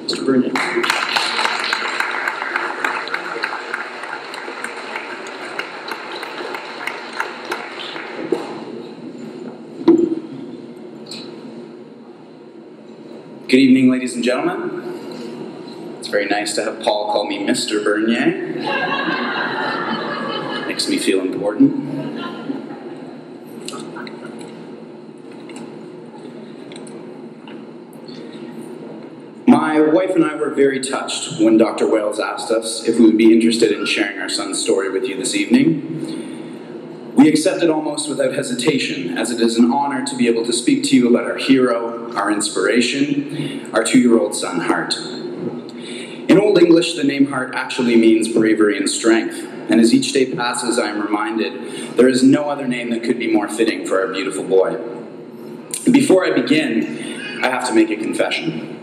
Mr. Bernier. Good evening, ladies and gentlemen. It's very nice to have Paul call me Mr. Bernier. Makes me feel important. My wife and I were very touched when Dr. Wales asked us if we would be interested in sharing our son's story with you this evening. We accepted almost without hesitation, as it is an honor to be able to speak to you about our hero, our inspiration, our 2-year-old son, Hart. In Old English, the name Hart actually means bravery and strength, and as each day passes, I am reminded there is no other name that could be more fitting for our beautiful boy. Before I begin, I have to make a confession.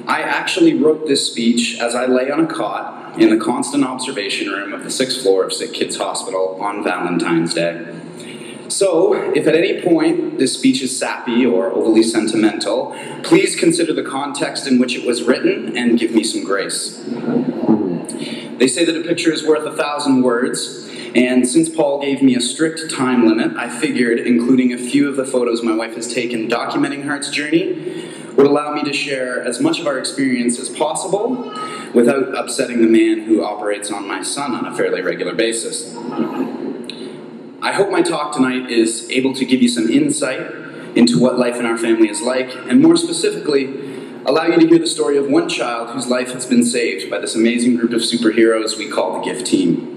I actually wrote this speech as I lay on a cot in the constant observation room of the 6th floor of Sick Kids Hospital on Valentine's Day. So, if at any point this speech is sappy or overly sentimental, please consider the context in which it was written and give me some grace. They say that a picture is worth 1,000 words, and since Paul gave me a strict time limit, I figured including a few of the photos my wife has taken documenting Hart's journey would allow me to share as much of our experience as possible without upsetting the man who operates on my son on a fairly regular basis. I hope my talk tonight is able to give you some insight into what life in our family is like, and more specifically, allow you to hear the story of one child whose life has been saved by this amazing group of superheroes we call the GIFT team.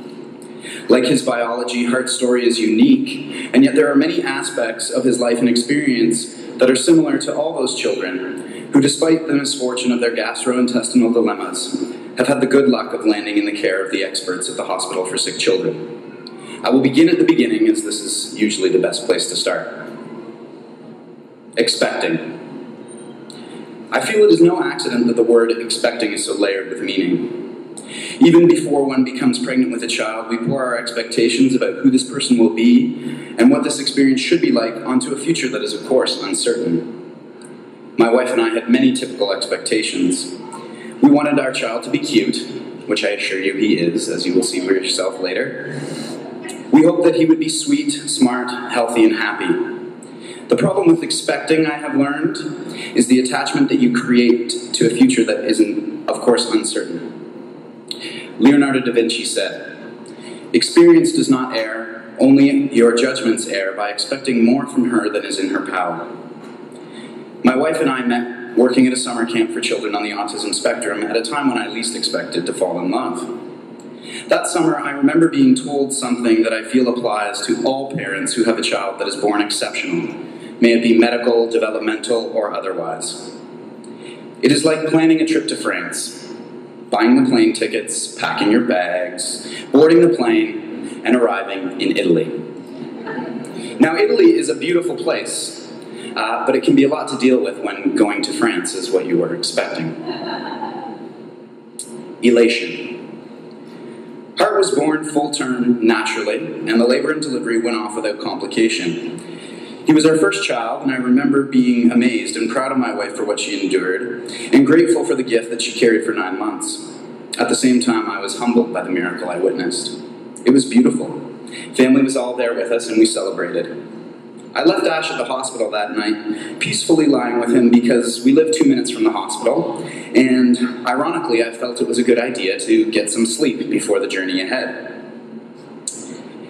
Like his biology, Hart's story is unique, and yet there are many aspects of his life and experience that are similar to all those children who, despite the misfortune of their gastrointestinal dilemmas, have had the good luck of landing in the care of the experts at the Hospital for Sick Children. I will begin at the beginning, as this is usually the best place to start. Expecting. I feel it is no accident that the word expecting is so layered with meaning. Even before one becomes pregnant with a child, we pour our expectations about who this person will be and what this experience should be like onto a future that is, of course, uncertain. My wife and I had many typical expectations. We wanted our child to be cute, which I assure you he is, as you will see for yourself later. We hoped that he would be sweet, smart, healthy, and happy. The problem with expecting, I have learned, is the attachment that you create to a future that isn't, of course, uncertain. Leonardo da Vinci said, "Experience does not err, only your judgments err by expecting more from her than is in her power." My wife and I met working at a summer camp for children on the autism spectrum at a time when I least expected to fall in love. That summer, I remember being told something that I feel applies to all parents who have a child that is born exceptional, may it be medical, developmental, or otherwise. It is like planning a trip to France. Buying the plane tickets, packing your bags, boarding the plane, and arriving in Italy. Now, Italy is a beautiful place, but it can be a lot to deal with when going to France is what you were expecting. Elation. Hart was born full-term, naturally, and the labor and delivery went off without complication. He was our first child, and I remember being amazed and proud of my wife for what she endured, and grateful for the gift that she carried for 9 months. At the same time, I was humbled by the miracle I witnessed. It was beautiful. Family was all there with us, and we celebrated. I left Ash at the hospital that night, peacefully lying with him because we lived 2 minutes from the hospital, and ironically, I felt it was a good idea to get some sleep before the journey ahead.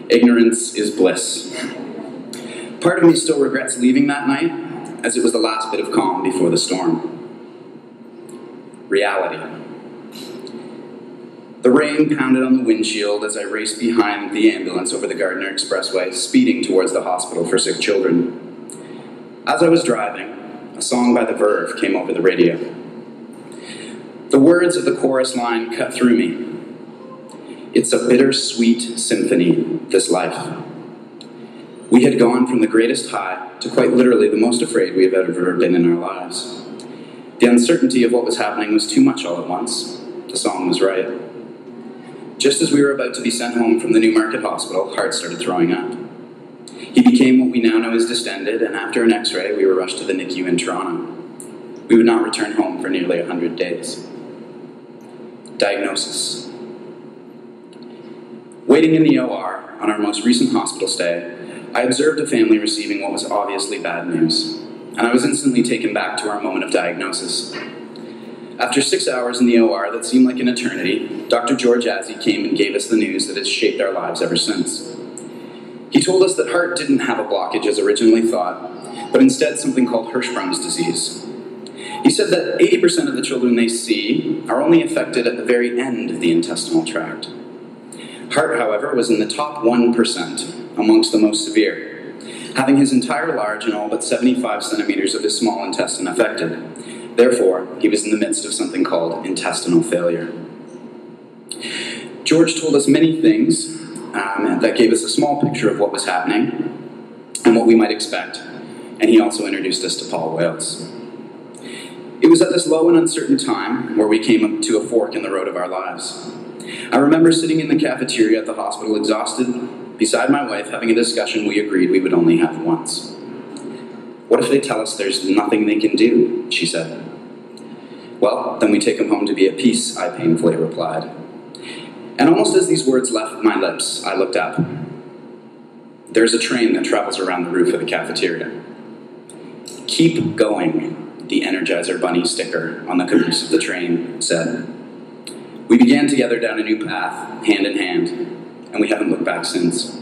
Ignorance is bliss. Part of me still regrets leaving that night, as it was the last bit of calm before the storm. Reality. The rain pounded on the windshield as I raced behind the ambulance over the Gardner Expressway, speeding towards the Hospital for Sick Children. As I was driving, a song by The Verve came over the radio. The words of the chorus line cut through me. It's a bittersweet symphony, this life. We had gone from the greatest high to quite literally the most afraid we have ever been in our lives. The uncertainty of what was happening was too much all at once. The song was right. Just as we were about to be sent home from the Newmarket Hospital, Hart started throwing up. He became what we now know as distended, and after an x-ray, we were rushed to the NICU in Toronto. We would not return home for nearly 100 days. Diagnosis. Waiting in the OR on our most recent hospital stay, I observed a family receiving what was obviously bad news, and I was instantly taken back to our moment of diagnosis. After 6 hours in the OR that seemed like an eternity, Dr. George Azzi came and gave us the news that has shaped our lives ever since. He told us that Hart didn't have a blockage as originally thought, but instead something called Hirschsprung's disease. He said that 80% of the children they see are only affected at the very end of the intestinal tract. Hart, however, was in the top 1% amongst the most severe, having his entire large and all but 75 centimeters of his small intestine affected. Therefore, he was in the midst of something called intestinal failure. George told us many things that gave us a small picture of what was happening and what we might expect, and he also introduced us to Paul Wales. It was at this low and uncertain time where we came up to a fork in the road of our lives. I remember sitting in the cafeteria at the hospital exhausted, beside my wife, having a discussion we agreed we would only have once. "What if they tell us there's nothing they can do?" she said. "Well, then we take him home to be at peace," I painfully replied. And almost as these words left my lips, I looked up. There's a train that travels around the roof of the cafeteria. "Keep going," the Energizer Bunny sticker on the caboose of the train said. We began together down a new path, hand in hand, and we haven't looked back since.